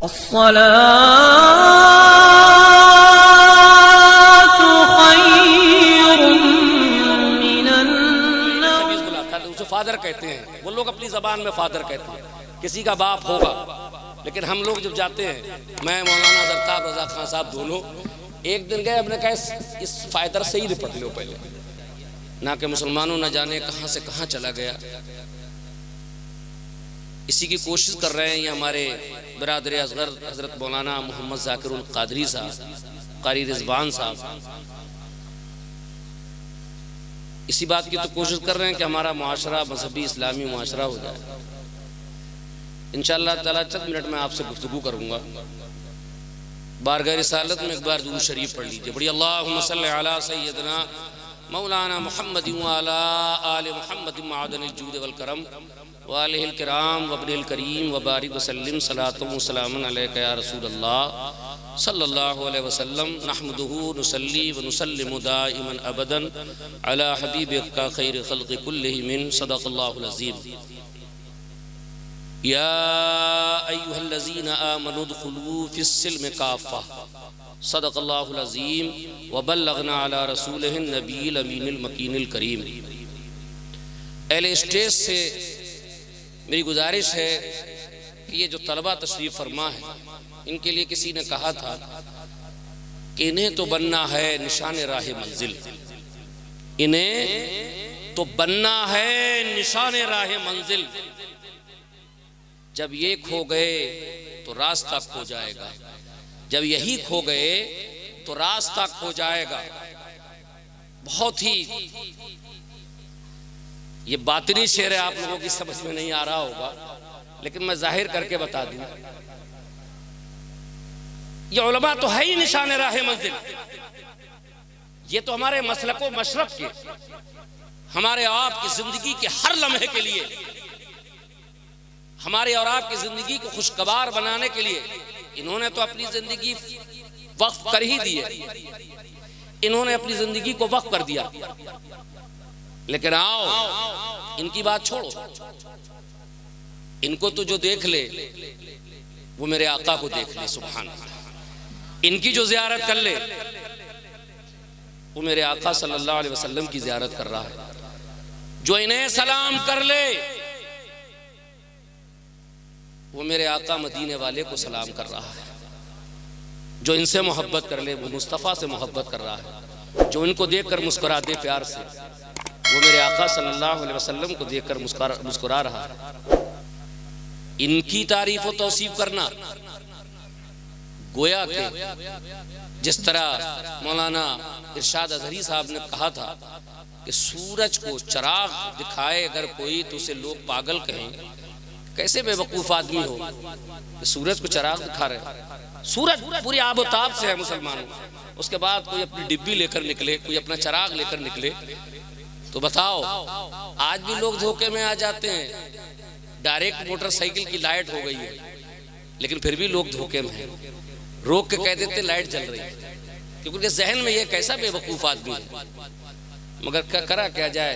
उसे फादर कहते हैं, वो लोग अपनी जबान में फादर कहते हैं, किसी का बाप होगा। लेकिन हम लोग जब जाते हैं, मैं मौलाना ज़रताब रज़ा खान साहब दोनों एक दिन गए, हमने कहा इस फायदर से ही निपट लो पहले, ना कि मुसलमानों न जाने कहाँ से कहाँ चला गया। इसी की कोशिश कर रहे हैं ये हमारे बिरादर असगर हज़रत मौलाना मोहम्मद ज़ाकिरुल क़ादरी साहब, क़ारी रिज़वान साहब। इसी बात की तो कोशिश कर रहे हैं कि हमारा मुआशरा मजहबी इस्लामी मुआशरा हो जाए। इंशाअल्लाह ताला चंद मिनट में आपसे गुफ्तगू करूँगा। बारगाह रिसालत में एक बार दुरूद शरीफ पढ़ लीजिए, बड़ी अल्लाहुम्मा सल्लि अला सय्यदना मौलाना मुहम्मद व अला आलि मुहम्मद मअदनिल जूद वल करम व आलिहिल किराम व अब्निल करीम व बारिक वसल्लिम सलातु व सलामुन अलैका या रसूल अल्लाह सल्लल्लाहु अलैहि वसल्लम नहमदुहु नुसल्ली व नुसल्लिमु दाइमन अबदन अला हबीबिका खैर खल्क़ि कुल्लिहिम सदक़ल्लाहुल अज़ीम। या अय्युहल्लज़ीना आमनु दुख़ुलू फ़िस्सिल्मि काफ़्फ़ा सदक़ल्लाहुल अज़ीम व बल्लगना अला रसूलिहिन नबील अमीनिल मकीनिल करीम। अहले स्टेज से मेरी गुजारिश है कि ये जो तलबा तशरीफ़ फरमा है, इनके लिए किसी ने कहा था कि इन्हें तो बनना है निशान राह मंजिल, इन्हें तो बनना है निशान राह मंजिल। जब ये खो गए तो रास्ता खो जाएगा, जब यही खो गए तो रास्ता खो जाएगा। बहुत ही ये बातिनी शेर है, आप लोगों की समझ में नहीं आ रहा होगा, लेकिन मैं जाहिर करके बता दूं, ये उलमा तो है ही निशान राह मंजिल। ये तो हमारे मसलको मशरब के, हमारे आपकी जिंदगी के हर लम्हे के लिए, हमारे और आपकी जिंदगी को खुशगवार बनाने के लिए इन्होंने तो अपनी जिंदगी वक्फ कर ही दी है, इन्होंने अपनी जिंदगी को वक्फ कर दिया। लेकिन आओ इनकी बात छोड़ो, इनको तो जो देख ले वो मेरे आका को देख ले, सुभान अल्लाह। इनकी जो ज़ियारत कर ले वो मेरे आका सल्लल्लाहु अलैहि वसल्लम की ज़ियारत कर रहा है। जो इन्हें सलाम कर ले वो मेरे आका मदीने वाले को सलाम कर रहा है। जो इनसे मोहब्बत कर ले वो मुस्तफ़ा से मोहब्बत कर रहा है। जो इनको देखकर मुस्कुरा दे प्यार से वो मेरे आका सल्लल्लाहु अलैहि वसल्लम को देखकर मुस्कुरा रहा है। इनकी तारीफ व तौसीफ करना गोया के जिस तरह मौलाना इरशाद अज़हरी साहब ने कहा था कि सूरज को चिराग दिखाए अगर कोई तो उसे लोग पागल कहें। कैसे बेवकूफ़ आदमी हो कि सूरज को चिराग दिखा रहे। सूरज पूरी आबोताब से है मुसलमानों। उसके बाद कोई अपनी डिब्बी लेकर निकले, कोई अपना चिराग लेकर निकले, तो बताओ आज भी लोग धोखे में आ जाते हैं। डायरेक्ट मोटरसाइकिल की लाइट हो गई है, लेकिन फिर भी लोग धोखे में हैं। रोक के कह देते लाइट जल रही है, क्योंकि उनके जहन में ये कैसा बेवकूफ़ आदमी है। मगर करा क्या जाए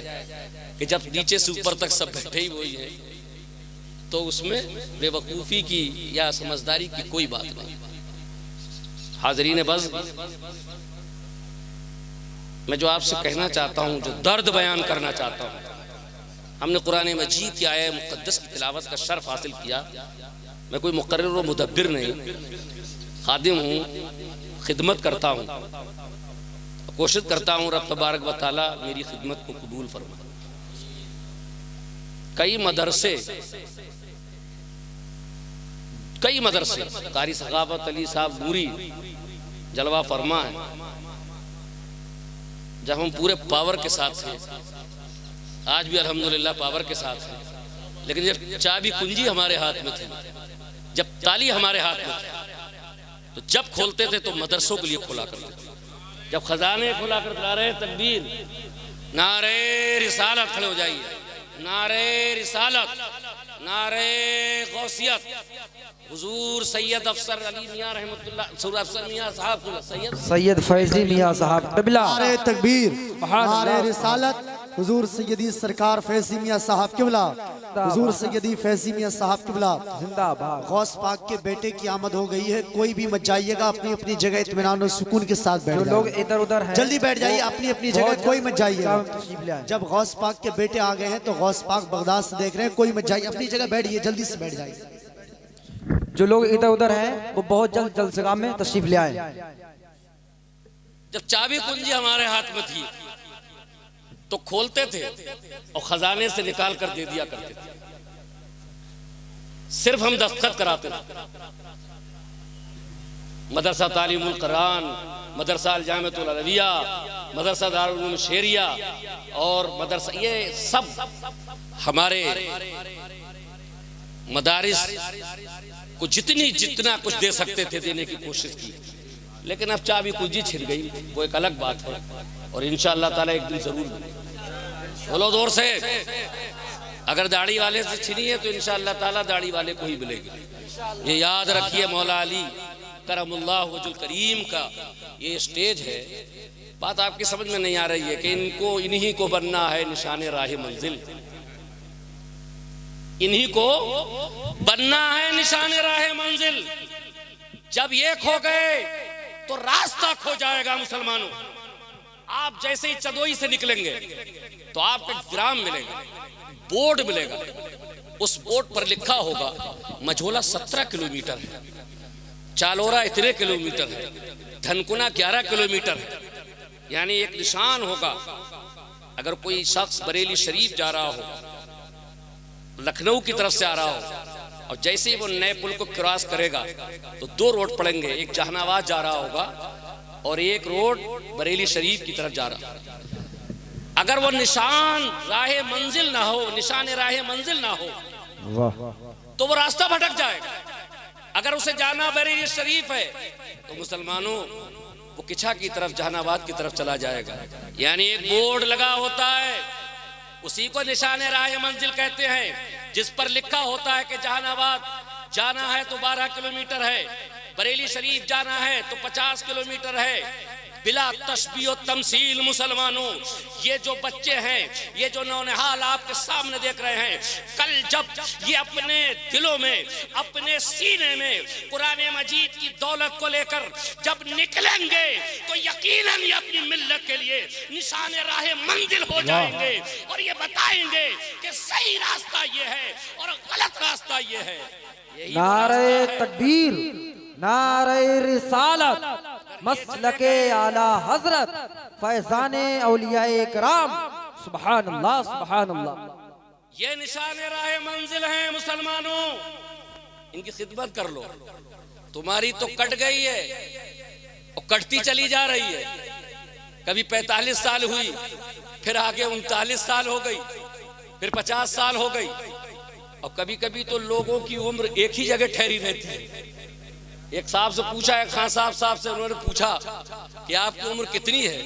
कि जब नीचे से ऊपर तक सब बैठे ही वही है, तो उसमें बेवकूफ़ी की या समझदारी की कोई बात नहीं। हाज़रीन बस, मैं जो आपसे कहना चाहता हूँ, जो दर्द बयान करना चाहता हूँ, हमने कुरान मजीद की आयत मुक़द्दस की तिलावत का शर्फ हासिल किया। मैं कोई मुक़र्रिर व मुदब्बिर नहीं, खादिम हूँ, खिदमत करता हूँ, कोशिश करता हूँ रब तबारक व तआला मेरी खिदमत को कबूल फरमाए। कई मदरसे कारी सखावत अली साहब नूरी जलवा फरमा है, जब हम पूरे पावर के साथ थे, आज भी अल्हम्दुलिल्लाह पावर के साथ है, लेकिन जब चाबी कुंजी हमारे हाथ में थी, जब ताली हमारे हाथ में थी, तो जब खोलते थे तो मदरसों के लिए खोला करते थे। जब खजाने खुला कर नारे तकबीर, नारे रिसालत, खड़े हो जाइए, नारे रिसालत, नारे गौसियत, हुजूर सैयद अफसर अली मियां रहमतुल्लाह, अफसर मियां साहब, सैयद फैजी मियां साहब, नारे तकबीर, नारे रिसालत, हुजूर सैयदी सरकार फैज़ी मियां साहब किबला, हुजूर सैयदी फैज़ी मियां साहब किबला जिंदाबाद। गौस पाक के बेटे की आमद हो गई है, कोई भी मत जाइएगा, अपनी अपनी जगह इत्मीनान और सुकून के साथ बैठ लोग इधर उधर हैं, जल्दी बैठ जाइए अपनी अपनी जगह, कोई मत जाइएगा। जब गौस पाक के बेटे आ गए हैं तो गौस पाक बगदाद से देख रहे हैं, कोई मत जाइए, अपनी जगह बैठिए, जल्दी से बैठ जाइए। जो लोग इधर उधर हैं वो बहुत जल्द जलसगाह में तशरीफ ले आए। जब चाबी कुंजी हमारे हाथ में थी तो खोलते थे और खजाने से निकाल कर दे दिया करते थे, सिर्फ हम दस्तखत कराते थे। मदरसा तालीमुल कुरान, मदरसा अल जामिअतुल अरबिया, मदरसा दारुल उलूम शेरिया और मदरसा, ये सब हमारे मदारिस को जितना कुछ दे सकते थे देने की कोशिश की, लेकिन अब चाबी कुंजी छिन गई, वो एक अलग बात है। और इंशाअल्लाह ताला एक दिन जरूर बोलो जोर से, अगर दाढ़ी वाले से छिनी है तो इंशाअल्लाह ताला दाढ़ी वाले को ही मिलेगी। ये याद रखिए, मौला अली करमुल्लाह वजुल करीम का ये स्टेज है। बात आपकी समझ में नहीं आ रही है कि इनको इन्हीं को बनना है निशाने राह मंजिल, इन्हीं को बनना है निशाने राह मंजिल। जब ये खो गए तो रास्ता खो जाएगा मुसलमानों। आप जैसे ही चदोई से निकलेंगे तो आपको एक ग्राम मिलेगा, बोर्ड मिलेगा, उस बोर्ड पर लिखा होगा मझोला 17 किलोमीटर है, चालोरा इतने किलोमीटर है, धनकुना 11 किलोमीटर है। यानी एक निशान होगा। अगर कोई शख्स बरेली शरीफ जा रहा हो, लखनऊ की तरफ से आ रहा हो, और जैसे ही वो नए पुल को क्रॉस करेगा तो 2 रोड पड़ेंगे, एक जहानाबाद जा रहा होगा और एक रोड बरेली शरीफ की तरफ जा रहा। अगर वो निशान राह मंजिल ना हो, निशान राह मंजिल ना हो, तो वो रास्ता भटक जाएगा। अगर उसे जाना बरेली शरीफ है तो मुसलमानों वो किछा की तरफ, जहानाबाद की तरफ चला जाएगा। यानी एक बोर्ड लगा होता है, उसी को निशान राह मंजिल कहते हैं, जिस पर लिखा होता है कि जहानाबाद जाना है तो 12 किलोमीटर है, बरेली शरीफ जाना है तो 50 किलोमीटर है। बिला तशबीह और तमसील मुसलमानों, ये जो बच्चे हैं, ये जो नौनिहाल आपके सामने देख रहे हैं, कल जब ये अपने दिलों में, अपने सीने में कुरान मजीद की दौलत को लेकर जब निकलेंगे तो यकीनन ये अपनी मिल्लत के लिए निशान राह मंजिल हो जाएंगे और ये बताएंगे कि सही रास्ता ये है और गलत रास्ता ये है। नारे तकबीर, नारे रिसालत, मसलके आला हजरत, फैजाने औलियाए कराम, सुभान अल्लाह सुभान अल्लाह। ये निशान राह मंजिल हैं मुसलमानों, इनकी खिदमत कर लो। तुम्हारी तो कट गई है और कटती चली जा रही है। कभी 45 साल हुई, फिर आगे 39 साल हो गई, फिर 50 साल हो गई, और कभी कभी तो लोगों की उम्र एक ही जगह ठहरी रहती है। एक साहब से पूछा, एक खान साहब से उन्होंने पूछा कि आपकी उम्र कितनी है,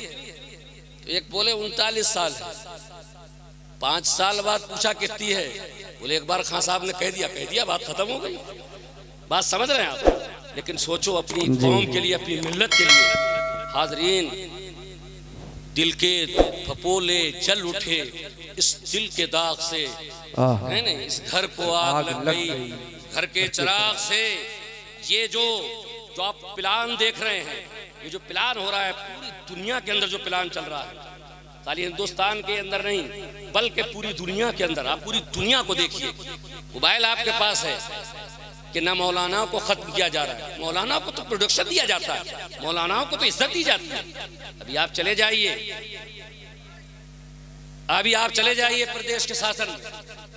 तो एक बोले 39 साल है। 5 साल बाद पूछा कितनी है, बोले एक बार खान साहब ने कह दिया, बात खत्म हो गई। बात समझ रहे हैं आप? लेकिन सोचो अपनी कौम के लिए, अपनी मिल्लत के लिए। हाजरीन, दिल के फपोले जल उठे इस दिल के दाग से, है नहीं, इस घर को आग लग गई घर के चिराग से। ये जो आप प्लान देख रहे हैं, ये जो प्लान हो रहा है पूरी दुनिया के अंदर, जो प्लान चल रहा है, खाली हिंदुस्तान के अंदर नहीं बल्कि पूरी दुनिया के अंदर। आप पूरी दुनिया को देखिए, मोबाइल आपके पास है कि ना मौलाना को खत्म किया जा रहा है, मौलाना को तो प्रोडक्शन दिया जाता है, मौलानाओं को तो इज्जत दी जाती है। अभी आप चले जाइए, अभी आप चले जाइए प्रदेश के शासन में,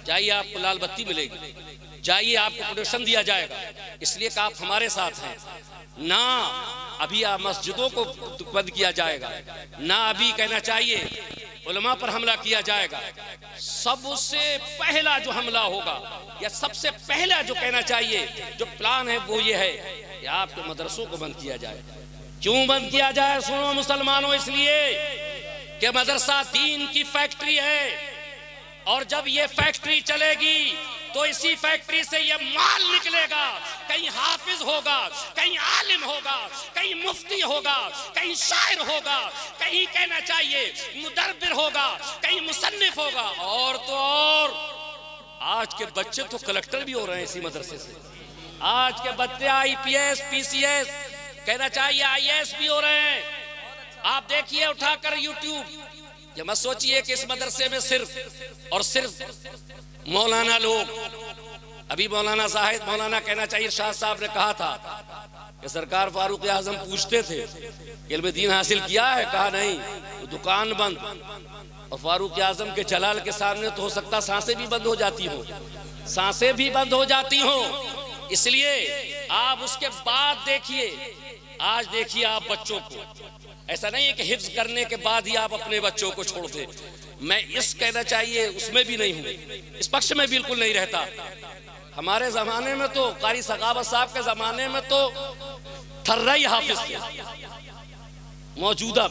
जाइए आपको लाल बत्ती मिलेगी, जाइए आपको प्रोडक्शन दिया जाएगा, इसलिए कि आप हमारे साथ हैं ना। अभी आप मस्जिदों को बंद किया जाएगा ना, अभी कहना चाहिए उलमा पर हमला किया जाएगा। सबसे पहला जो हमला होगा या सबसे पहला जो कहना चाहिए जो प्लान है वो ये है कि आपके मदरसों को बंद किया जाए। क्यों बंद किया जाए? सुनो मुसलमानों, इसलिए कि मदरसा दीन की फैक्ट्री है, और जब ये फैक्ट्री चलेगी तो इसी फैक्ट्री से ये माल निकलेगा। कहीं हाफिज होगा, कहीं आलिम होगा, कहीं मुफ्ती होगा, कहीं शायर होगा, कहीं कहना चाहिए मुदर्बिर होगा, कहीं मुसन्निफ होगा, और तो और आज के बच्चे तो कलेक्टर भी हो रहे हैं इसी मदरसे से। आज के बच्चे IPS PCS कहना चाहिए IAS भी हो रहे हैं। आप देखिए उठाकर YouTube, ये मत सोचिए कि इस मदरसे में सिर्फ और सिर्फ मौलाना लोग। अभी मौलाना साहिब, मौलाना कहना चाहिए इरशाद साहब ने कहा था कि सरकार फारूक आजम पूछते थे कि इल्म दीन हासिल किया है, कहा नहीं, तो दुकान बंद। और फारूक आजम के जलाल के सामने तो हो सकता सांसें भी बंद हो जाती हो, सांसें भी बंद हो जाती हो। इसलिए आप उसके बाद देखिए, आज देखिए आप बच्चों को, ऐसा नहीं है कि हिफ्ज करने के बाद ही आप अपने बच्चों को छोड़ दे। मैं इस कहना चाहिए उसमें भी नहीं हूं, इस पक्ष में बिल्कुल नहीं रहता। हमारे जमाने में तो कारी सखावत साहब के जमाने में तो थर्राई हाफिज थे, मौजूदा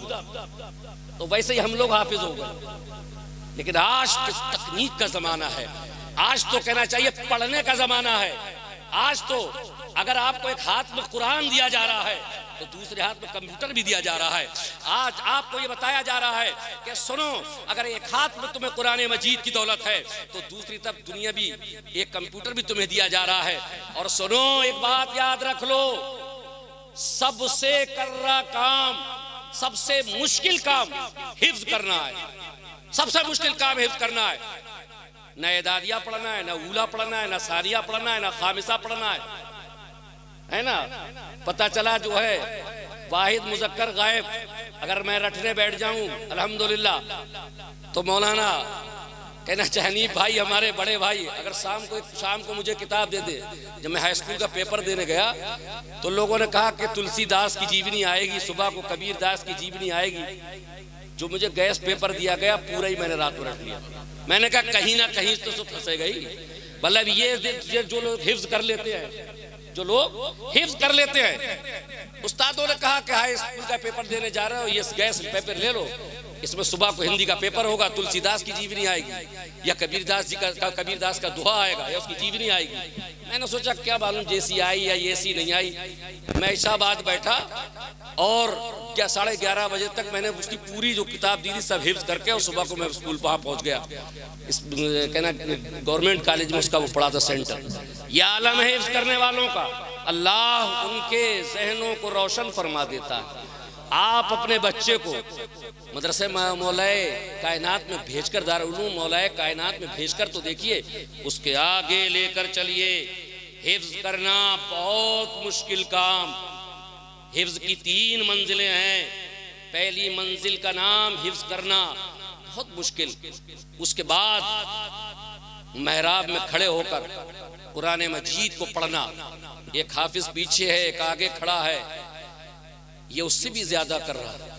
तो वैसे ही हम लोग हाफिज हो गए। लेकिन आज तो तकनीक का जमाना है, आज तो कहना चाहिए पढ़ने का जमाना है। आज तो अगर आपको एक हाथ में कुरान दिया जा रहा है तो दूसरे हाथ में कंप्यूटर भी दिया जा रहा है। आज आपको ये बताया जा रहा है कि सुनो, अगर एक हाथ में तुम्हें कुरान मजीद की दौलत है तो दूसरी तरफ दुनिया भी, एक कंप्यूटर भी तुम्हें दिया जा रहा है। और सुनो, एक बात याद रख लो, सबसे कर्रा काम, सबसे मुश्किल काम हिफ्ज करना है। सबसे मुश्किल काम हिफ्ज करना है। न एदादिया पढ़ना है, न ऊला पढ़ना है, न सारिया पढ़ना है, न खामिसा पढ़ना है ना। पता चला जो है वाहिद मुजक्कर गायब, अगर मैं रटने बैठ जाऊं अल्हम्दुलिल्लाह, तो मौलाना कहना चाहिए भाई, हमारे बड़े भाई, अगर शाम को मुझे किताब दे दे। जब मैं हाई स्कूल का पेपर देने गया तो लोगों ने कहा कि तुलसीदास की जीवनी आएगी, सुबह को कबीर दास की जीवनी आएगी। जो मुझे गैस पेपर दिया गया पूरा ही मैंने रात को रट लिया। मैंने कहा कहीं ना कहीं तो फंसे गई। मतलब ये जो लोग हिफ्ज कर लेते हैं, जो लोग हिफ्ज कर लेते हैं, उस्तादों ने कहा कि हाई स्कूल का पेपर देने जा रहे हो, ये गैस पेपर ले लो, इसमें सुबह को हिंदी का पेपर होगा, तुलसीदास की जीवनी आएगी या कबीरदास जी का कबीरदास का दोहा आएगा या उसकी जीवनी आएगी। मैंने सोचा क्या मालूम जैसी आई या ऐसी नहीं आई। मैं इशाबाद बैठा और 11:30 बजे तक मैंने उसकी पूरी जो किताब दी थी सब हिफ्ज करके, और सुबह को मैं स्कूल वहाँ पहुँच गया। इस कहना गवर्नमेंट कॉलेज में उसका वो पढ़ा था सेंटर। यह आलम है हिफ्ज करने वालों का, अल्लाह उनके जहनों को रोशन फरमा देता है। आप अपने बच्चे को मदरसे मौलाए कायनात में भेजकर, दारुल उलूम मौलाए कायनात में भेजकर तो देखिए, उसके आगे लेकर चलिए। हिफ्ज करना बहुत मुश्किल काम। हिफ्ज की 3 मंजिलें हैं। पहली मंजिल का नाम हिफ्ज करना, बहुत मुश्किल। उसके बाद मेहराब में खड़े होकर कुरान मजीद को पढ़ना। एक हाफिज पीछे है, एक आगे खड़ा है, ये उससे भी ज्यादा कर रहा है।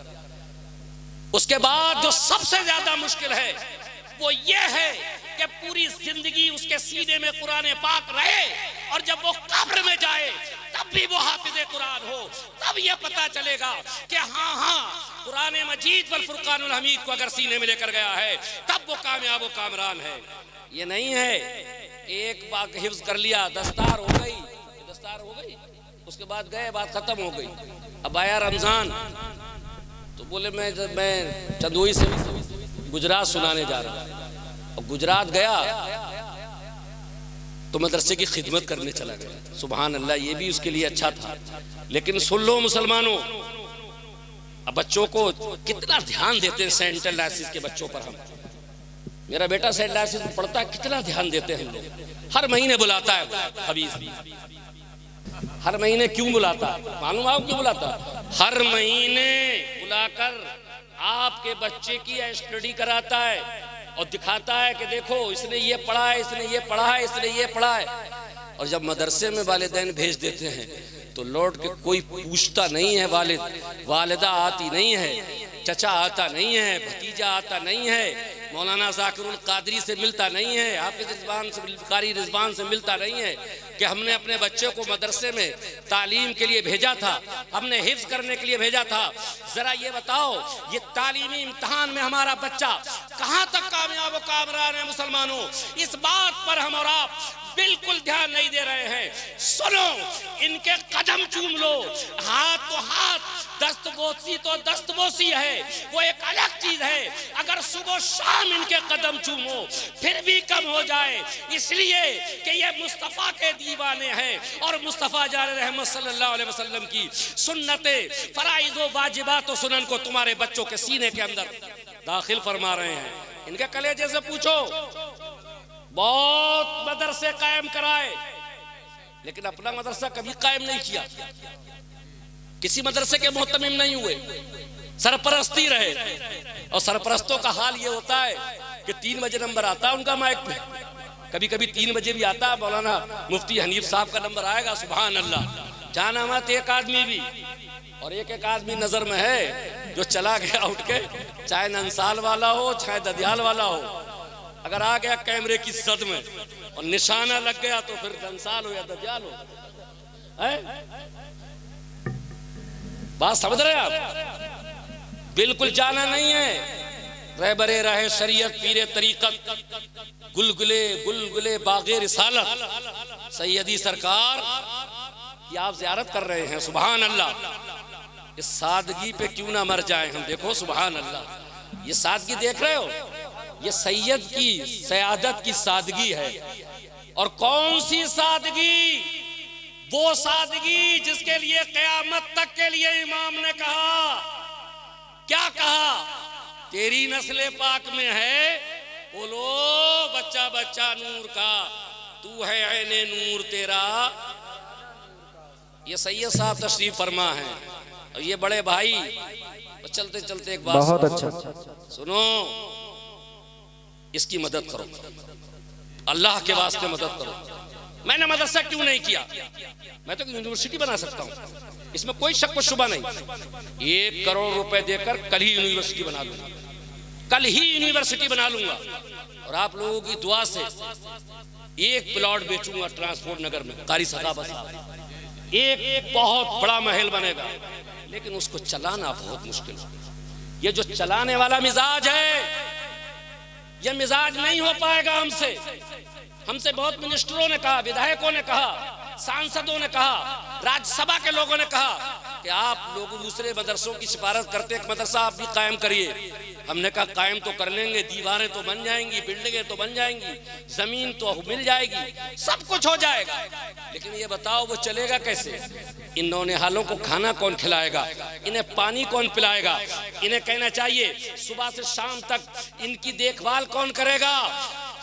उसके बाद जो सबसे ज्यादा मुश्किल है वो ये है कि पूरी जिंदगी उसके सीने में कुरान पाक रहे, और जब वो कब्र में जाए तब भी वो हाफिज कुरान हो। तब ये पता चलेगा कि हाँ कुरान मजीद वल फुरकानुल हमीद को अगर सीने में लेकर गया है तब वो कामयाब, वो कामरान है। ये नहीं है एक बार हिफ्ज कर लिया, दस्तार हो गई, उसके बाद गए, बात खत्म हो गई। अब आया रमजान तो बोले मैं चंदोई से गुजरात सुनाने जा रहा हूँ। अब गुजरात गया तो मदरसे की खिदमत करने चला गया। सुभान अल्लाह, ये भी उसके लिए अच्छा था। लेकिन सुन लो मुसलमानों, अब बच्चों को कितना ध्यान देते हैं सेंट्रल डायसिस के बच्चों पर। हम, मेरा बेटा सेंट्रल डायसिस में पढ़ता है, कितना ध्यान देते हैं हम लोग। हर महीने बुलाता है हबीज, हर महीने क्यों बुलाता है मालूम? आप क्यों बुलाता? हर महीने बुलाकर आपके बच्चे की स्टडी कराता है और दिखाता है कि देखो इसने ये पढ़ा है, इसने ये पढ़ा है, इसने ये पढ़ा है। और जब मदरसे में वालिदैन भेज देते हैं तो लौट के कोई पूछता नहीं है, वालिदा आती नहीं है, चचा आता नहीं है, भतीजा आता नहीं है, मौलाना जाकिरुल कादरी से मिलता नहीं है, हाफिज रिजवान से, कारी रिजवान से मिलता नहीं है। कि हमने अपने बच्चे को मदरसे में तालीम के लिए भेजा था, हमने हिफ्ज करने के लिए भेजा था। जरा ये बताओ, ये तालीमी इम्तिहान में हमारा बच्चा कहां तक कामयाब और कामरान है मुसलमानों, इस बात पर हम और आप बिल्कुल ध्यान नहीं दे रहे हैं। सुनो, इनके कदम चूम लो, हाथ तो हाथ, दस्तबोसी तो दस्तबोसी है, वो एक अलग चीज है। अगर सुबह शाम इनके कदम चूमो फिर भी कम हो जाए, इसलिए कि ये मुस्तफ़ा के दीवाने हैं और मुस्तफ़ा जान रहमत सल्लल्लाहु अलैहि वसल्लम की सुन्नते फराइज़ व वाजिबात व सुनन को तुम्हारे बच्चों के सीने के अंदर दाखिल फरमा रहे हैं। इनके कलेजे से पूछो, बहुत मदरसे कायम कराए लेकिन अपना मदरसा कभी कायम नहीं किया, किसी मदरसे के मोहतमिम नहीं हुए, सरपरस्ती रहे। और सरपरस्तों का हाल ये होता है कि 3 बजे नंबर आता है उनका माइक पे, कभी कभी 3 बजे भी आता है, मौलाना मुफ्ती हनीफ साहब का नंबर आएगा, सुभान अल्लाह। जाना मत एक आदमी भी, और एक आदमी नजर में है जो चला गया उठ के, चाहे नंसाल वाला हो चाहे ददियाल वाला हो, अगर आ गया कैमरे की जद में और निशाना लग गया तो फिर नंसाल हो या ददियाल हो। बात समझ रहे आप? बिल्कुल जाना नहीं है। रहबरे रहे शरीयत पीरे तरीकत गुलगुले गुलगुले बागे रिसालत सैयदी सरकार की आप ज़ियारत कर रहे हैं, सुभान अल्लाह। इस सादगी पे क्यों ना मर जाए हम। देखो सुभान अल्लाह, ये सादगी देख रहे हो, ये सैयद की सयादत की सादगी है। और कौन सी सादगी? वो सादगी जिसके लिए क़यामत तक के लिए इमाम ने कहा, क्या कहा? तेरी नस्ले पाक में है, बोलो बच्चा बच्चा नूर का, तू है ऐने नूर तेरा। ये सैयद साहब तशरीफ फरमा है और ये बड़े भाई। तो चलते चलते एक बात बहुत अच्छा सुनो, इसकी मदद करो, अल्लाह के वास्ते मदद करो। मैंने मदरसा क्यों नहीं किया? मैं तो यूनिवर्सिटी बना सकता हूँ, इसमें कोई शक व शुबा नहीं। 1 करोड़ रुपए देकर कल ही यूनिवर्सिटी बना लूंगा, कल ही यूनिवर्सिटी बना लूंगा। और आप लोगों की दुआ से 1 प्लॉट बेचूंगा ट्रांसपोर्ट नगर में, कारी सखावत साहब, एक बहुत बड़ा महल बनेगा, लेकिन उसको चलाना बहुत मुश्किल है। ये जो चलाने वाला मिजाज है, ये मिजाज नहीं हो पाएगा हमसे। हमसे बहुत मिनिस्टरों ने कहा, विधायकों ने कहा, सांसदों ने कहा, राज्यसभा के लोगों ने कहा कि आप लोग दूसरे मदरसों की सिफारिश करते, एक मदरसा आप भी कायम करिए। हमने कहा कायम तो कर लेंगे, दीवारें तो बन जाएंगी, बिल्डिंगें तो बन जाएंगी, जमीन तो मिल जाएगी, सब कुछ हो जाएगा, लेकिन ये बताओ वो चलेगा कैसे? इन नौनिहालों को खाना कौन खिलाएगा? इन्हें पानी कौन पिलाएगा? इन्हें कहना चाहिए सुबह से शाम तक इनकी देखभाल कौन करेगा?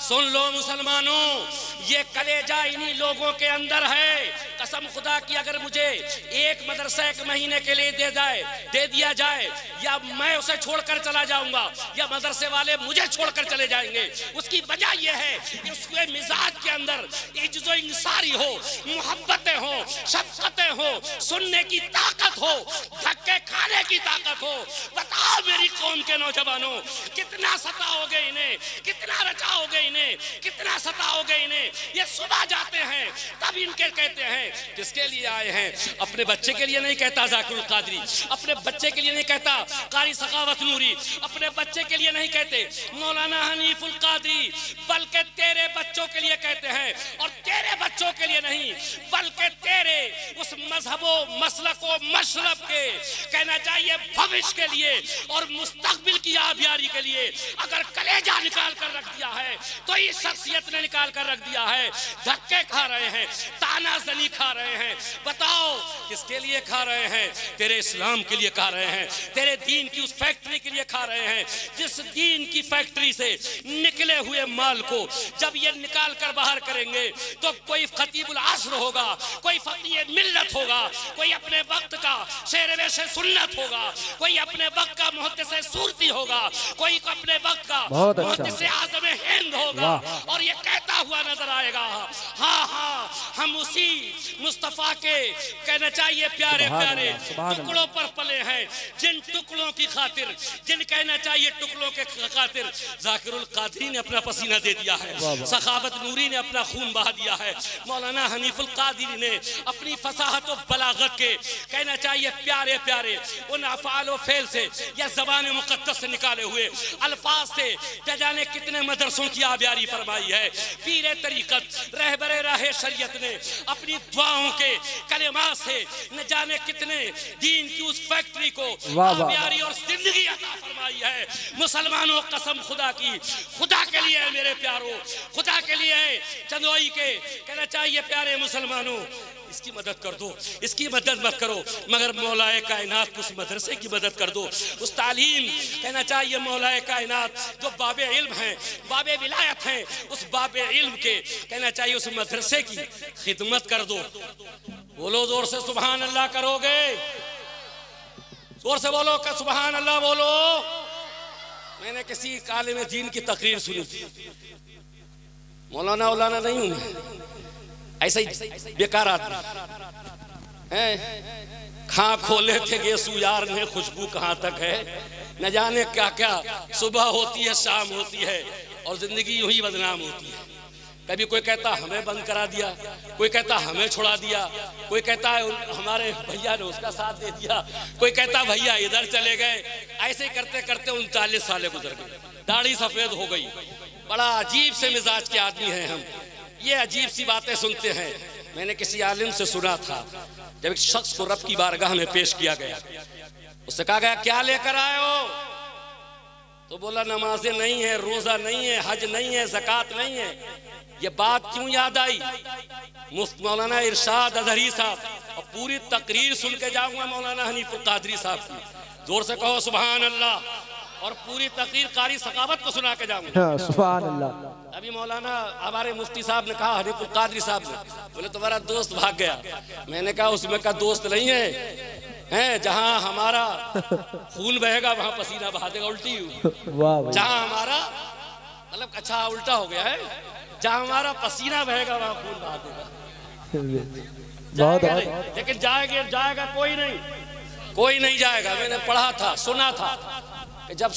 सुन लो मुसलमानों, ये कलेजा इन्हीं लोगों के अंदर है। कसम खुदा की, अगर मुझे एक मदरसा 1 महीने के लिए दे दिया जाए, या मैं उसे छोड़कर चला जाऊंगा या मदरसे वाले मुझे छोड़कर चले जाएंगे, उसकी वजह यह है कि उसके मिजाज के अंदर इज्जो इंसारी हो, मोहब्बतें हो, शफकतें हो, सुनने की ताकत हो, धक्के खाने की ताकत हो। बताओ मेरी कौम के नौजवानों, कितना सताओगे इन्हें, कितना रचाओगे इन्हें, कितना सताओगे इन्हें? ये सुबह जाते हैं तब इनके कहते हैं किसके लिए आए हैं? अपने बच्चे के लिए नहीं कहता जाकिरुल कादरी, अपने बच्चे के लिए नहीं कहता कारी सखावत नूरी, अपने बच्चे के लिए नहीं कहते मौलाना हनीफुल कादरी, बल्कि तेरे बच्चों के लिए कहते हैं। और तेरे बच्चों के लिए नहीं, बल्कि तेरे उस मजहबो मसलको मशरब के, कहना चाहिए भविष्य के लिए और मुस्तकबिल की आबियारी के लिए अगर कलेजा निकाल कर रख दिया है तो इस शख्सियत ने निकाल कर रख दिया है। धक्के खा रहे हैं, तानाजनी खा रहे हैं, बताओ किसके लिए खा रहे हैं? तेरे इस्लाम के लिए खा रहे हैं, तेरे दीन की उस फैक्ट्री के लिए खा रहे हैं, जिस दीन की फैक्ट्री से निकले हुए माल को जब ये निकाल कर बाहर करेंगे तो कोई खतीबुल असर होगा, कोई फकीह मिल्लत होगा, कोई अपने वक्त का शेरवे से सुन्नत होगा, कोई अपने वक्त का मुहद्दिस सूरती होगा, कोई अपने वक्त का मुहद्दिस आज़म हिंद होगा, और ये कहता हुआ नजर आएगा, हाँ हाँ हम उसी मुस्तफा के, कहना चाहिए प्यारे प्यारे टुकड़ों पर पले हैं जिन टुकड़ों की खातिर, जिन कहना चाहिए टुकड़ों के खातिर जाकिरुल कादरी ने अपना पसीना दे दिया है, सखावत नूरी ने अपना खून बहा दिया है, मौलाना हनीफुल कादरी ने अपनी फसाहत और बलागत के कहना चाहिए प्यारे प्यारे उन अफ़ाल और फेल से या ज़बान मुक़द्दस से निकाले हुए अल्फाज से न जाने कितने मदरसों की आबियारी फरमाई है। पीरे तरीक़त रहबरे राहे शरीयत ने अपनी दुआओं के कलिमात से न जाने कितने दीन की उस फैक्ट्री को आबियारी और जिंदगी अता फरमाई है। मुसलमानों कसम खुदा की, खुदा के लिए है मेरे प्यारों, खुदा के लिए है चंदोई के कहना चाहिए प्यारे मुसलमानों इसकी मदद कर दो, इसकी मदद मत करो मगर मौलाए कायनात उस मदरसे की मदद कर दो, उस तालीम कहना चाहिए मौलाए कायनात जो बाबे इल्म हैं, बाबे विलायत हैं, उस बाबे इल्म के कहना चाहिए उस मदरसे की खिदमत कर दो। बोलो जोर से सुभान अल्लाह करोगे, जोर से बोलो का सुभान अल्लाह बोलो। मैंने किसी आलिम दीन की तकरीर सुनी थी, मौलाना औलाना नहीं हूं, ऐसा ही बेकार आदमी हैं, खां खोले थे गेसू यार ने खुशबू कहाँ तक है, न जाने क्या क्या सुबह होती है शाम होती है और जिंदगी यूं ही बदनाम होती है। कभी कोई कहता हमें बंद करा दिया, कोई कहता हमें छुड़ा दिया, कोई कहता है हमारे भैया ने उसका साथ दे दिया, कोई कहता भैया इधर चले गए। ऐसे करते करते 39 साल गुजर गए, दाढ़ी सफेद हो गई। बड़ा अजीब से मिजाज के आदमी हैं हम, ये अजीब सी बातें सुनते हैं। मैंने किसी आलिम से सुना था जब एक शख्स को रब की बारगाह में पेश किया गया, उससे कहा गया क्या लेकर आए हो, तो बोला नमाजें नहीं है, रोजा नहीं है, हज नहीं है, ज़कात नहीं है। ये बात क्यों याद आई? मुफ्ती मौलाना इरशाद अजहरी साहब और पूरी तकरीर सुन के जाऊंगा मौलाना हनीफुल कादरी साहब की, जोर से कहो सुभान अल्लाह, और पूरी तकरीर कारी सखावत को सुना के जाऊंगा सुभान अल्लाह। अभी मौलाना हमारे मुफ्ती साहब ने कहा, हनीफुल कादरी साहब ने बोले तुम्हारा दोस्त भाग गया। मैंने कहा उसमें का दोस्त नहीं है, जहां हमारा खून बहेगा वहां पसीना बहा देगा, उल्टी जहां हमारा मतलब अच्छा उल्टा हो गया है, जहां हमारा पसीना बहेगा वहां खून बहा देगा। लेकिन जाएगा कोई नहीं जाएगा। मैंने पढ़ा था, सुना था कि जब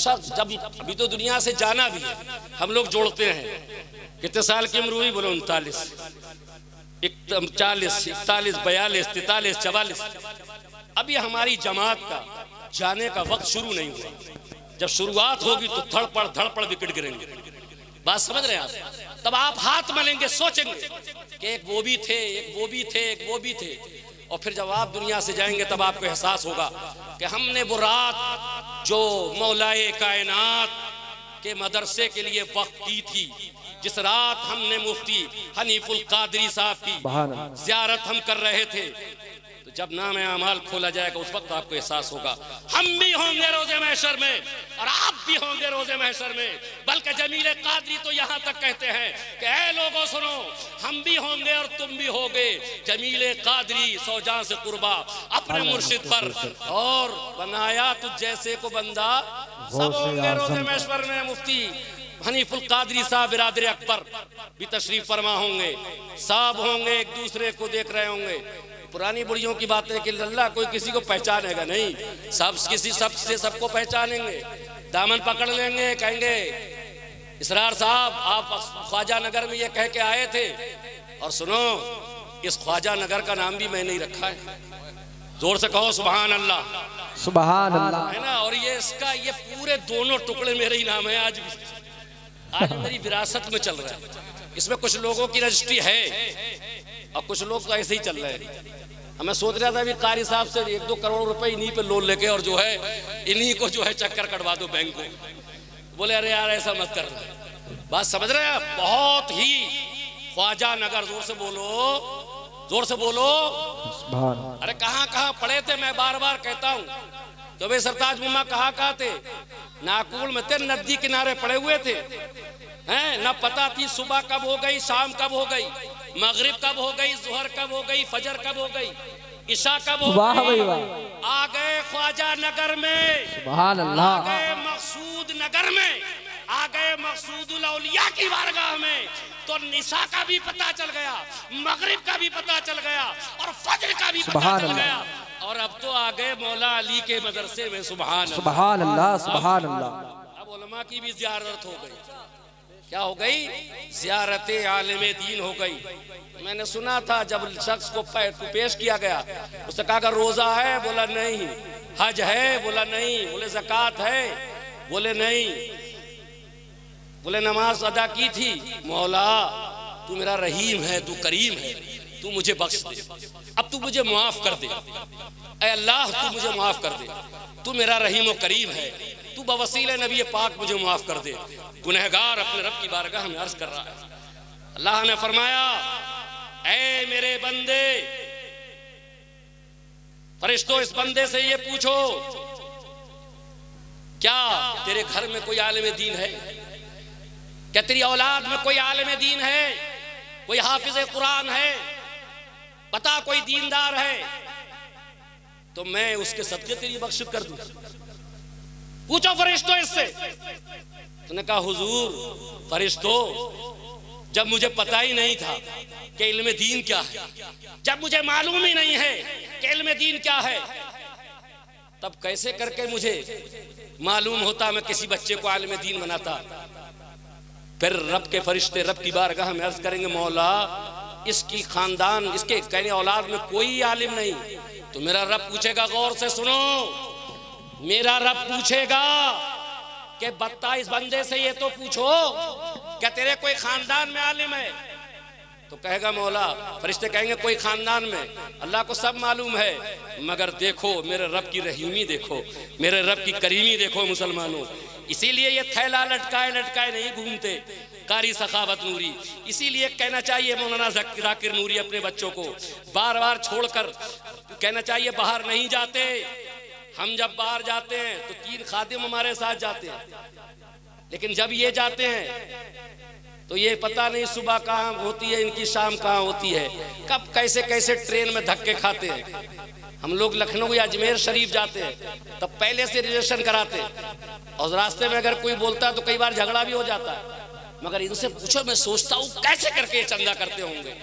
अभी तो दुनिया से जाना भी है, हम लोग जोड़ते हैं। कितने साल की उम्र हुई? बोलो 39, 40, 41, 42, 43, 44। अभी हमारी जमात का जाने का वक्त शुरू नहीं हुआ। जब शुरुआत होगी तो धड़पड़ विकेट गिरेंगे। बात समझ रहे हैं आप? तब आप हाथ मलेंगे, सोचेंगे कि एक वो भी थे, एक वो भी थे, एक वो भी थे। और फिर जब आप दुनिया से जाएंगे तब आपको एहसास होगा कि हमने वो रात जो मौलाए कायनात के मदरसे के लिए वक्त की थी, जिस रात हमने मुफ्ती हनीफुल कादरी साहब की ज़ियारत हम कर रहे थे, तो जब नाम अमाल खोला जाएगा उस वक्त आपको एहसास होगा हम भी होंगे रोज़े महशर में और आप भी होंगे रोज़े महशर में। बल्कि जमील कादरी तो यहाँ तक कहते हैं कि ऐ लोगों सुनो, हम भी होंगे और तुम भी होगे। जमील कादरी सौजा से कुर्बा अपने मुर्शिद पर, और बनाया तुझ जैसे को बंदा, सब होंगे रोज़े महशर में। मुफ्ती हनीफुल कादरी साहब बिरादर अकबर भी तशरीफ फरमा होंगे, सब होंगे, एक दूसरे को देख रहे होंगे। पुरानी बुढ़ियों की बात है कि अल्लाह कोई किसी को पहचानेगा नहीं, सबसे सबको पहचानेंगे, दामन पकड़ लेंगे, कहेंगे इसरार साहब आप ख्वाजा नगर में ये कह के आए थे, और सुनो इस ख्वाजा नगर का नाम भी मैंने ही रखा है। जोर से कहो सुभान अल्लाह, सुभान अल्लाह, है ना। और ये इसका ये पूरे दोनों टुकड़े मेरे ही नाम है। आज मेरी विरासत में चल रहा है। इसमें कुछ लोगों की रजिस्ट्री है और कुछ लोग तो ऐसे ही चल रहे हैं। मैं सोच रहा था अभी कारी साहब से 1-2 करोड़ रुपए इन्हीं पे लोन लेके और जो है इन्हीं को जो है चक्कर कटवा दो बैंक को। बोले अरे यार ऐसा मत कर, बात समझ रहे हैं आप? बहुत ही ख्वाजा नगर, जोर से बोलो, जोर से बोलो। अरे कहाँ पढ़े थे? मैं बार बार कहता हूँ तो भाई सरताज मुम्मा कहाँ थे? नाकुल में थे, नदी किनारे पड़े हुए थे, हैं ना पता थी सुबह कब हो गई, शाम कब हो गई, मगरिब कब हो गई, जोहर कब हो गई, फजर कब हो गई, ईशा कब हो गई। आ गए ख्वाजा नगर में, सुभान अल्लाह, आ गए मकसूद नगर में, आ गए मकसूदुल औलिया की बारगाह में, तो निशा का भी पता चल गया, मगरिब का भी पता चल गया और फजर का भी पता सुभान चल अल्लाह। गया। और अब तो आ गए मौला अली के मदरसे में। सुभान अल्लाह, सुभान अल्लाह, सुभान अल्लाह। अब उलमा की भी ज़ियारत हो गई। क्या हो गई? ज़ियारत आलिम दीन हो गई। मैंने सुना था जब शख्स को पेश किया गया, उसने कहा अगर रोजा है, बोला नहीं। हज है, बोला नहीं। बोले ज़कात है, बोले नहीं। बोले नमाज अदा की थी। मौला तू मेरा रहीम है, तू करीम है, तू मुझे बख्श दे, अब तू मुझे माफ कर दे। ऐ अल्लाह तू मुझे माफ कर दे, तू मेरा रहीम व करीम है, तू बवसीले नबी पाक मुझे माफ कर दे। गुनहगार अपने रब की बारगाह में अर्ज कर रहा है। अल्लाह ने फरमाया, ऐ मेरे बंदे, फरिश्तों इस बंदे से ये पूछो, क्या तेरे घर में कोई आलिम दीन है? क्या तेरी औलाद में कोई आलिम दीन है? कोई हाफिज कुरान है? बता कोई दीनदार है तो मैं उसके सदके तेरी बख्शिश कर दूं। पूछो फरिश्तों इससे। तूने कहा हुजूर फरिश्तों, जब मुझे पता ही नहीं था कि इल्म दीन क्या है, जब मुझे मालूम ही नहीं है कि इल्म दीन क्या है, तब कैसे करके मुझे मालूम होता मैं किसी बच्चे को आलिम दीन बनाता। फिर रब के फरिश्ते रब की बारगाह में अर्ज करेंगे, मौला इसकी खानदान, इसके कहने औलाद में कोई आलिम नहीं। तो मेरा रब पूछेगा, गौर से सुनो, मेरा रब पूछेगा कि बता इस बंदे से ये तो पूछो, क्या तेरे कोई खानदान में आलिम है? तो कहेगा मौला, फरिश्ते कहेंगे कोई खानदान में, अल्लाह को सब मालूम है, मगर देखो मेरे रब की रहीमी देखो, मेरे रब की करीमी देखो मुसलमानों। इसीलिए ये थैला लटकाए लटकाए नहीं घूमते कारी सखावत नूरी। इसीलिए कहना चाहिए मौलाना जाकिर नूरी अपने बच्चों को बार बार छोड़कर कहना चाहिए बाहर नहीं जाते। हम जब बाहर जाते हैं तो 3 खादिम हमारे साथ जाते हैं, लेकिन जब ये जाते हैं तो ये पता नहीं सुबह कहाँ होती है इनकी, शाम कहाँ होती है, कब कैसे कैसे ट्रेन में धक्के खाते हैं। हम लोग लखनऊ या अजमेर शरीफ जाते हैं तब पहले से रिजर्वेशन कराते हैं, और रास्ते में अगर कोई बोलता है तो कई बार झगड़ा भी हो जाता है। मगर इनसे पूछो, मैं सोचता हूँ कैसे करके ये चंदा करते होंगे।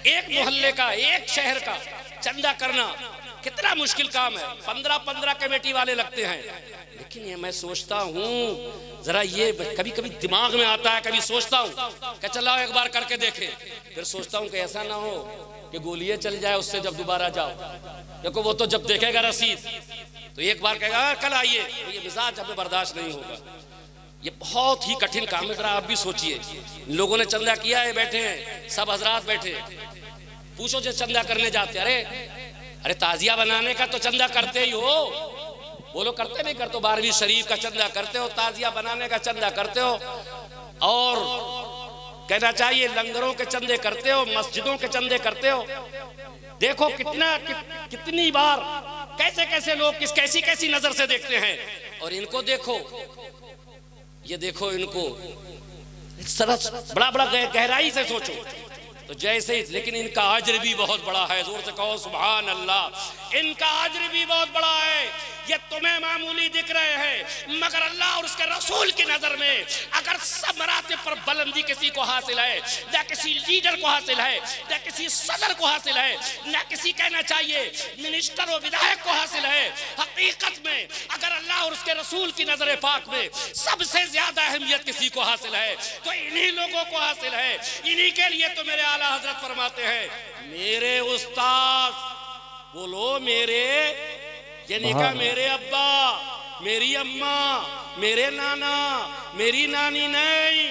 एक मोहल्ले का, एक शहर का चंदा करना कितना मुश्किल काम है। 15-15 कमेटी वाले लगते हैं, लेकिन ये मैं सोचता हूँ जरा, ये कभी कभी दिमाग में आता है, कभी सोचता हूँ कि चलो एक बार करके देखें, फिर सोचता हूँ कि ऐसा ना हो कि गोलियां चल जाए उससे जब दोबारा जाओ। देखो वो तो जब देखेगा रसीद तो एक बार कहेगा कल आइए, तो ये मिजाज हमें बर्दाश्त नहीं होगा। ये बहुत ही कठिन काम है। जरा आप भी सोचिए, लोगों ने चंदा किया है, बैठे हैं सब हजरात बैठे, पूछो जो चंदा करने जाते, अरे ताजिया बनाने का तो चंदा करते ही हो, बोलो करते नहीं करते हो? 12वीं शरीफ का चंदा करते हो, ताजिया बनाने का चंदा करते हो, और कहना चाहिए लंगरों के चंदे करते हो, मस्जिदों के चंदे करते हो। देखो कितनी बार कैसे कैसे लोग कैसी कैसी नजर से देखते हैं। और इनको देखो, ये देखो इनको सरस बड़ा बड़ा गहराई से सोचो तो जैसे ही, लेकिन इनका अज्र भी बहुत बड़ा है। जोर से कहो सुभान अल्लाह। इनका अज्र भी बहुत बड़ा है। ये तुम्हें मामूली दिख रहे हैं, मगर अल्लाह और उसके रसूल की नजर में अगर सब मरातब पर बुलंदी किसी को हासिल है, न किसी लीडर को हासिल है, न किसी सदर को हासिल है, न किसी कहना चाहिए मिनिस्टर और विधायक को हासिल है, हकीकत में अगर अल्लाह और उसके रसूल की नजर पाक में सबसे ज्यादा अहमियत किसी को हासिल है तो इन्हीं लोगों को हासिल है। इन्हीं के लिए तो मेरे आला हजरत फरमाते हैं, मेरे उस्ताद बोलो, मेरे यानी का मेरे अब्बा, मेरी अम्मा, मेरे नाना, मेरी नानी नहीं,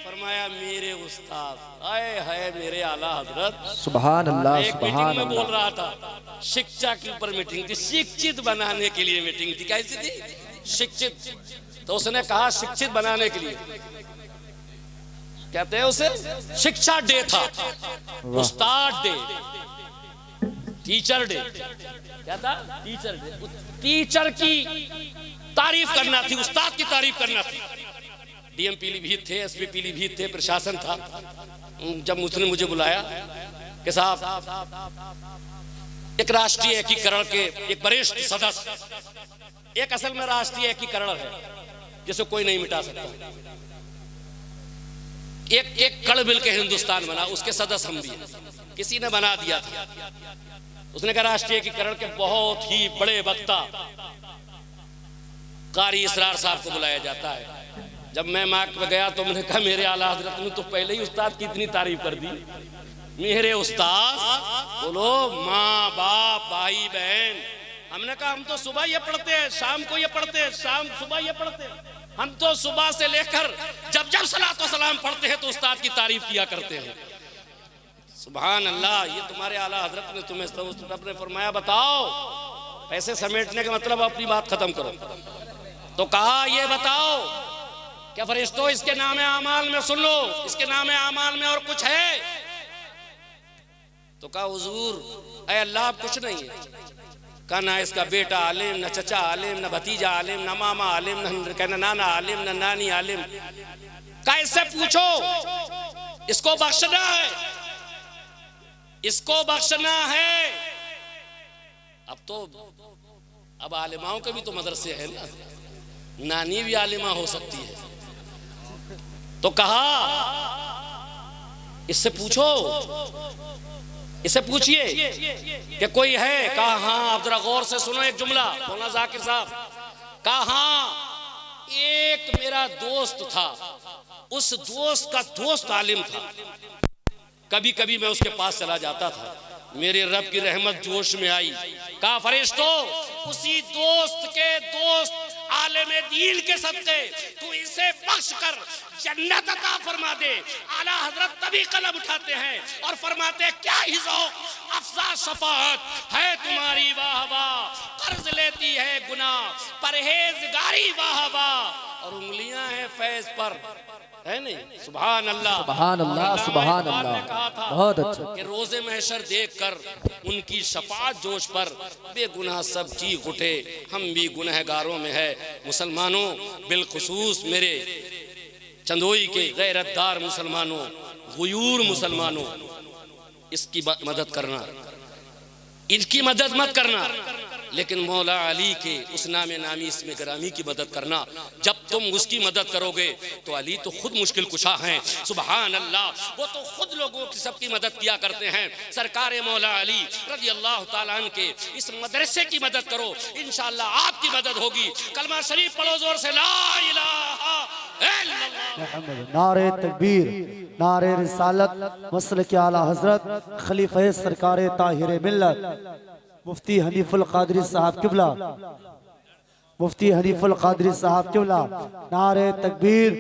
फरमाया मेरे उस्ताद। आए है मेरे आला हजरत सुभान अल्लाह। एक मीटिंग में बोल रहा था, शिक्षा के ऊपर मीटिंग थी, शिक्षित बनाने के लिए मीटिंग थी। कैसी थी? शिक्षित। तो उसने कहा शिक्षित बनाने के लिए कहते हैं उसे शिक्षा डे था, उस्ताद डे, टीचर डे। क्या था? Teacher day. टीचर की तारीफ करना थी, उस्ताद की तारीफ करना थी। डीएम पीलीभीत थे, एसपी पीलीभीत थे, प्रशासन था। जब उसने मुझे बुलाया कि साहब एक राष्ट्रीय एकीकरण के एक वरिष्ठ सदस्य, एक असल में राष्ट्रीय एकीकरण है जिसे कोई नहीं मिटा सकता, एक एक कड़ मिल के हिंदुस्तान बना, उसके सदस्य हम भी हैं। किसी ने बना दिया था, उसने कहा राष्ट्रीयकरण के बहुत ही बड़े वक्ता कारी इसरार साहब को बुलाया जाता है। जब मैं मार्ग पे गया तो मैंने कहा मेरे आला हजरत ने तो पहले ही उस्ताद की इतनी तारीफ कर दी। मेरे उस्ताद, बोलो माँ बाप भाई बहन। हमने कहा हम तो सुबह ये पढ़ते हैं, शाम को ये पढ़ते हैं, शाम सुबह ये पढ़ते हैं। हम तो सुबह से लेकर जब जब सलातो सलाम पढ़ते हैं तो उस्ताद की तारीफ किया करते हैं। सुभान अल्लाह, ये तुम्हारे आला हजरत ने तुम्हें अपने फरमाया बताओ पैसे समेटने का मतलब अपनी बात खत्म करो। तो कहा ये बताओ क्या फरिश्तों इसके नाम आमाल में सुन लो, इसके नाम आमाल में और कुछ है? तो कहा हुजूर ऐ अल्लाह कुछ नहीं है। कहा ना इसका बेटा आलिम, न चचा आलिम, न भतीजा आलिम, न मामा आलिम, न नाना आलिम, न नानी आलिम। कहा इससे पूछो इसको बख्शना है, इसको बख्शना है। अब आलिमाओं के भी तो मदरसे है ना, नानी भी आलिमा हो सकती है। तो कहा इससे पूछो, इससे पूछिए कि कोई है? कहा हाँ। अब जरा गौर से सुनो एक जुमला, मौलाना जाकिर साहब। कहा हाँ, एक मेरा दोस्त था, उस दोस्त का दोस्त आलिम था। कभी कभी मैं उसके पास चला जाता था, मेरे रब की रहमत जोश में आई। कहा फरिश्तों उसी दोस्त के दोस्त आलिम दीन के सदके तू इसे बख्श कर जन्नत अता फरमा दे। आला हजरत तभी कलम उठाते हैं और फरमाते हैं क्या ही ज़ौक़ अफ़ज़ा शफ़ाअत है तुम्हारी वाह वाह। कर्ज लेती है गुनाह परहेज़गारी वाह वाह, और उंगलियां हैं फैज़ पर, है नहीं? सुभान अल्लाह, सुभान अल्लाह, सुभान अल्लाह। कहा था बहुत अच्छा कि रोज़े महशर देखकर उनकी शफाअत जोश पर बेगुनाह सब चीख उठे, हम भी गुनहगारों में है। मुसलमानों, बिलखुसूस मेरे चंदोई के गैरतदार मुसलमानों, गुयूर मुसलमानों, इसकी मदद करना, इनकी मदद मत करना, लेकिन मौला अली के उस नामे नामी इसमें ग्रामी की मदद करना। जब तुम उसकी मदद करोगे तो अली तो खुद मुश्किल कुशा हैं। सुभान अल्लाह, वो तो खुद लोगों की सबकी मदद किया करते हैं। सरकार मौला अली रज़ी अल्लाह ताला अन्हु के इस मदरसे की मदद करो, इंशाअल्लाह आपकी मदद होगी। कलमा शरीफ पढ़ो जोर से, ला इलाहा इल्लल्लाह। नारे तकबीर, नारे रिसालत, मसल के आला हजरत खलीफा सरकार ताहिर मिल्लत मुफ्ती हनीफुल कादरी साहब किबला, मुफ्ती हनीफुल कादरी साहब किबला। नारे तकबीर।